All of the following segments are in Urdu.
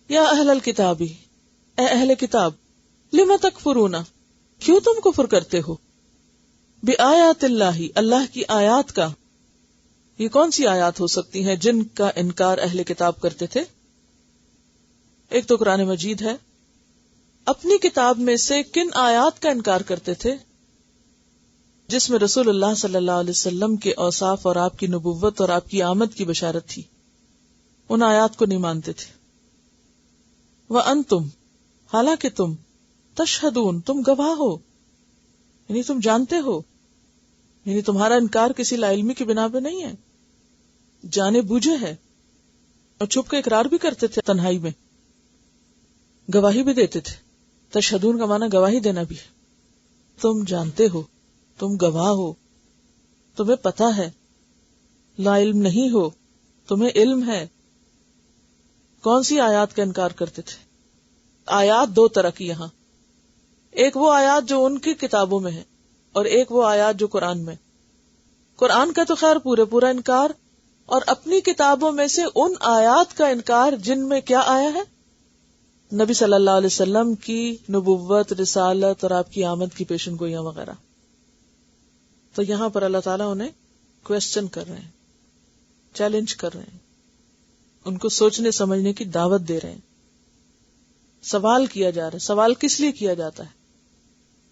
یا اہل الکتابی، اے اہل کتاب، لم تکفرون، کیوں تم کفر کرتے ہو، بآیات اللہ، اللہ کی آیات کا. یہ کون سی آیات ہو سکتی ہیں جن کا انکار اہل کتاب کرتے تھے؟ ایک تو قرآن مجید ہے. اپنی کتاب میں سے کن آیات کا انکار کرتے تھے جس میں رسول اللہ صلی اللہ علیہ وسلم کے اوصاف اور آپ کی نبوت اور آپ کی آمد کی بشارت تھی؟ ان آیات کو نہیں مانتے تھے. وَأَنْتُمْ، حالانکہ تم، تشہدون، تم گواہ ہو، یعنی تم جانتے ہو، یعنی تمہارا انکار کسی لا علمی کی بنا پہ نہیں ہے، جانے بوجھے ہے، اور چھپ کے اقرار بھی کرتے تھے، تنہائی میں گواہی بھی دیتے تھے. تشہدون کا معنی گواہی دینا بھی ہے. تم جانتے ہو، تم گواہ ہو، تمہیں پتا ہے، لا علم نہیں ہو، تمہیں علم ہے. کون سی آیات کا انکار کرتے تھے؟ آیات دو طرح کی یہاں، ایک وہ آیات جو ان کی کتابوں میں ہے اور ایک وہ آیات جو قرآن میں. قرآن کا تو خیر پورا انکار، اور اپنی کتابوں میں سے ان آیات کا انکار جن میں کیا آیا ہے؟ نبی صلی اللہ علیہ وسلم کی نبوت، رسالت اور آپ کی آمد کی پیشن گوئیاں وغیرہ. تو یہاں پر اللہ تعالیٰ انہیں کویسچن کر رہے ہیں، چیلنج کر رہے ہیں، ان کو سوچنے سمجھنے کی دعوت دے رہے ہیں. سوال کیا جا رہا ہے. سوال کس لیے کیا جاتا ہے؟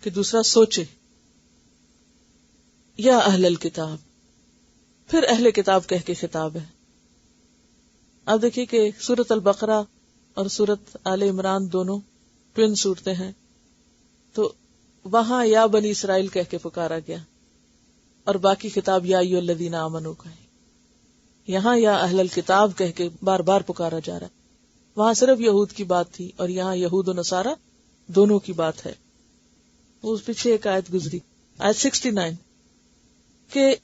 کہ دوسرا سوچے. یا اہل الکتاب، پھر اہل کتاب کہہ کے خطاب ہے. اب دیکھیے کہ سورۃ البقرہ اور سورۃ آل عمران دونوں ٹوین صورتیں ہیں، تو وہاں یا بنی اسرائیل کہہ کے پکارا گیا اور باقی خطاب یا ایھا الذین آمنوا کا ہے. یہاں یا اہل الکتاب کہہ کے بار بار پکارا جا رہا ہے. وہاں صرف یہود کی بات تھی اور یہاں یہود و نصارہ دونوں کی بات ہے. اس پیچھے ایک آیت گزری، آیت 69، کہ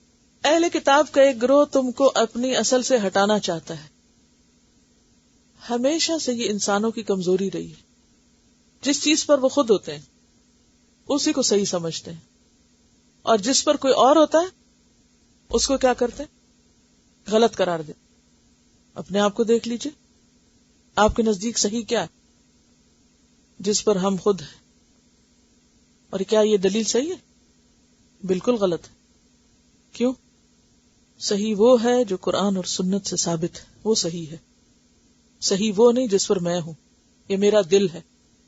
اہل کتاب کا ایک گروہ تم کو اپنی اصل سے ہٹانا چاہتا ہے. ہمیشہ سے یہ انسانوں کی کمزوری رہی ہے. جس چیز پر وہ خود ہوتے ہیں اسی کو صحیح سمجھتے ہیں، اور جس پر کوئی اور ہوتا ہے اس کو کیا کرتے ہیں؟ غلط قرار دے. اپنے آپ کو دیکھ لیجئے، آپ کے نزدیک صحیح کیا ہے جس پر ہم خود ہیں، اور کیا یہ دلیل صحیح ہے؟ بالکل غلط ہے. کیوں؟ صحیح وہ ہے جو قرآن اور سنت سے ثابت ہے، وہ صحیح ہے. صحیح وہ نہیں جس پر میں ہوں، یا میرا دل ہے،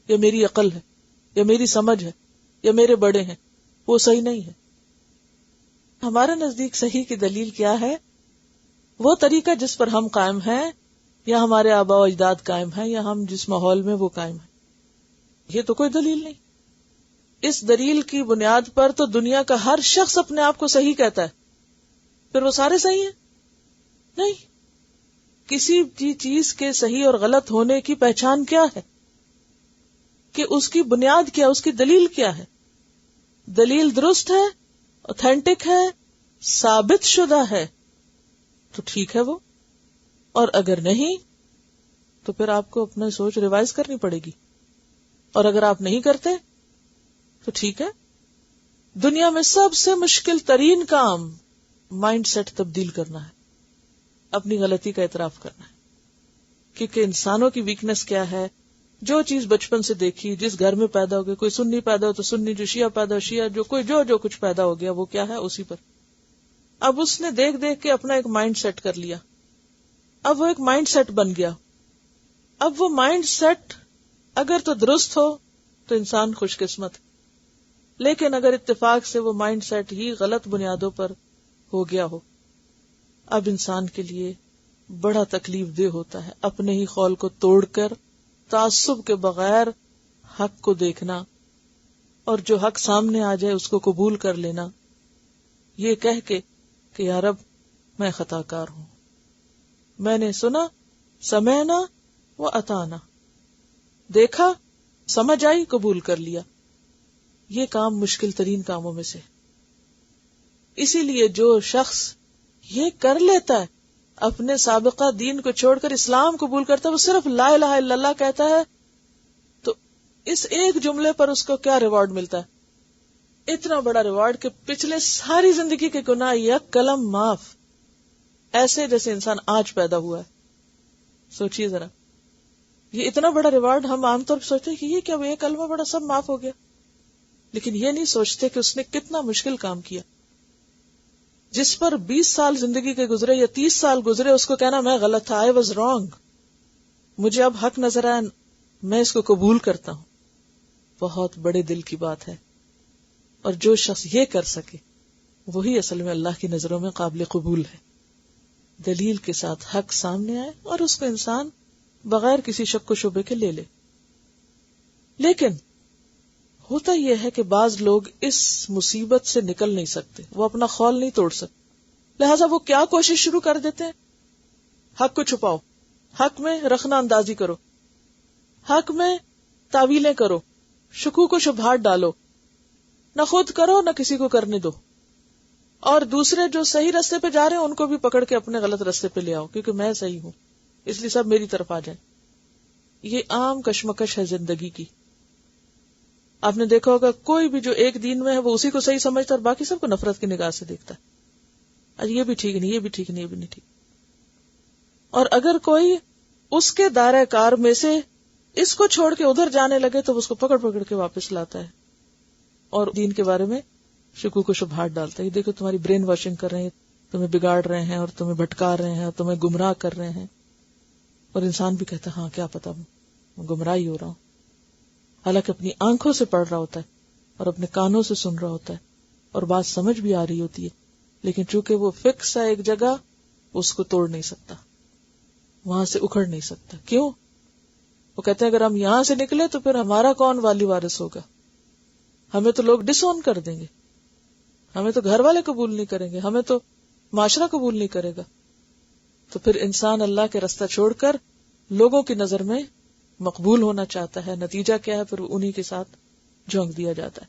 یا میری عقل ہے، یا میری سمجھ ہے، یا میرے بڑے ہیں، وہ صحیح نہیں ہے. ہمارے نزدیک صحیح کی دلیل کیا ہے؟ وہ طریقہ جس پر ہم قائم ہیں، یا ہمارے آباء و اجداد قائم ہیں، یا ہم جس ماحول میں وہ قائم ہیں. یہ تو کوئی دلیل نہیں. اس دلیل کی بنیاد پر تو دنیا کا ہر شخص اپنے آپ کو صحیح کہتا ہے، پھر وہ سارے صحیح ہیں؟ نہیں. کسی بھی چیز کے صحیح اور غلط ہونے کی پہچان کیا ہے؟ کہ اس کی بنیاد کیا، اس کی دلیل کیا ہے. دلیل درست ہے، اوتھینٹک ہے، ثابت شدہ ہے تو ٹھیک ہے وہ، اور اگر نہیں تو پھر آپ کو اپنا سوچ ریوائز کرنی پڑے گی. اور اگر آپ نہیں کرتے تو ٹھیک ہے. دنیا میں سب سے مشکل ترین کام مائنڈ سیٹ تبدیل کرنا ہے، اپنی غلطی کا اعتراف کرنا ہے. کیونکہ انسانوں کی ویکنس کیا ہے؟ جو چیز بچپن سے دیکھی، جس گھر میں پیدا ہو گیا، کوئی سنی پیدا ہو تو سنی، جو شیعہ پیدا ہو شیعہ، جو کچھ پیدا ہو گیا وہ کیا ہے؟ اسی پر. اب اس نے دیکھ دیکھ کے اپنا ایک مائنڈ سیٹ کر لیا. اب وہ ایک مائنڈ سیٹ بن گیا. اب وہ مائنڈ سیٹ اگر تو درست ہو تو انسان خوش قسمت، لیکن اگر اتفاق سے وہ مائنڈ سیٹ ہی غلط بنیادوں پر ہو گیا ہو، اب انسان کے لیے بڑا تکلیف دہ ہوتا ہے اپنے ہی خول کو توڑ کر تعصب کے بغیر حق کو دیکھنا، اور جو حق سامنے آ جائے اس کو قبول کر لینا، یہ کہہ کے کہ یا رب میں خطا کار ہوں، میں نے سنا، سمعنا و اطعنا، دیکھا، سمجھ آئی، قبول کر لیا. یہ کام مشکل ترین کاموں میں سے. اسی لیے جو شخص یہ کر لیتا ہے، اپنے سابقہ دین کو چھوڑ کر اسلام قبول کرتا ہے، وہ صرف لا الہ الا اللہ کہتا ہے، تو اس ایک جملے پر اس کو کیا ریوارڈ ملتا ہے؟ اتنا بڑا ریوارڈ کہ پچھلے ساری زندگی کے گناہ یک قلم معاف، ایسے جیسے انسان آج پیدا ہوا ہے. سوچئے ذرا. یہ اتنا بڑا ریوارڈ ہم عام طور پر سوچتے ہیں کہ یہ کیا ایک کلمہ بڑا سب معاف ہو گیا، لیکن یہ نہیں سوچتے کہ اس نے کتنا مشکل کام کیا. جس پر 20 سال زندگی کے گزرے یا 30 سال گزرے، اس کو کہنا میں غلط تھا، I was wrong، مجھے اب حق نظر آیا، میں اس کو قبول کرتا ہوں. بہت بڑے دل کی بات ہے. اور جو شخص یہ کر سکے وہی اصل میں اللہ کی نظروں میں قابل قبول ہے. دلیل کے ساتھ حق سامنے آئے اور اس کو انسان بغیر کسی شک و شبے کے لے لے. لیکن ہوتا یہ ہے کہ بعض لوگ اس مصیبت سے نکل نہیں سکتے، وہ اپنا خول نہیں توڑ سکتے، لہذا وہ کیا کوشش شروع کر دیتے ہیں؟ حق کو چھپاؤ، حق میں رخنہ اندازی کرو، حق میں تعویلیں کرو، شکوک و شبہات ڈالو، نہ خود کرو نہ کسی کو کرنے دو، اور دوسرے جو صحیح راستے پہ جا رہے ہیں ان کو بھی پکڑ کے اپنے غلط راستے پہ لے آؤ، کیونکہ میں صحیح ہوں اس لیے سب میری طرف آ جائیں. یہ عام کشمکش ہے زندگی کی. آپ نے دیکھا ہوگا کوئی بھی جو ایک دین میں ہے وہ اسی کو صحیح سمجھتا ہے اور باقی سب کو نفرت کی نگاہ سے دیکھتا ہے. اچھا یہ بھی ٹھیک نہیں، یہ بھی ٹھیک نہیں، یہ بھی نہیں ٹھیک. اور اگر کوئی اس کے دائرہ کار میں سے اس کو چھوڑ کے ادھر جانے لگے تو اس کو پکڑ پکڑ کے واپس لاتا ہے اور دین کے بارے میں شکوک و شبہات ڈالتا ہے. یہ دیکھو تمہاری برین واشنگ کر رہے ہیں، تمہیں بگاڑ رہے ہیں اور تمہیں بھٹکا رہے ہیں اور تمہیں گمراہ کر رہے ہیں. اور انسان بھی کہتا ہے ہاں کیا پتا میں گمراہ ہی ہو رہا ہوں، حالانکہ اپنی آنکھوں سے پڑھ رہا ہوتا ہے اور اپنے کانوں سے سن رہا ہوتا ہے اور بات سمجھ بھی آ رہی ہوتی ہے، لیکن چونکہ وہ فکس ہے ایک جگہ، اس کو توڑ نہیں سکتا، وہاں سے اکھڑ نہیں سکتا. کیوں؟ وہ کہتے ہیں اگر ہم یہاں سے نکلے تو پھر ہمارا کون والی وارث ہوگا؟ ہمیں تو لوگ ڈس اون کر دیں گے، ہمیں تو گھر والے قبول نہیں کریں گے، ہمیں تو معاشرہ قبول نہیں کرے گا. تو پھر انسان اللہ کے راستہ چھوڑ کر لوگوں کی نظر میں مقبول ہونا چاہتا ہے. نتیجہ کیا ہے؟ پھر انہی کے ساتھ جھونک دیا جاتا ہے.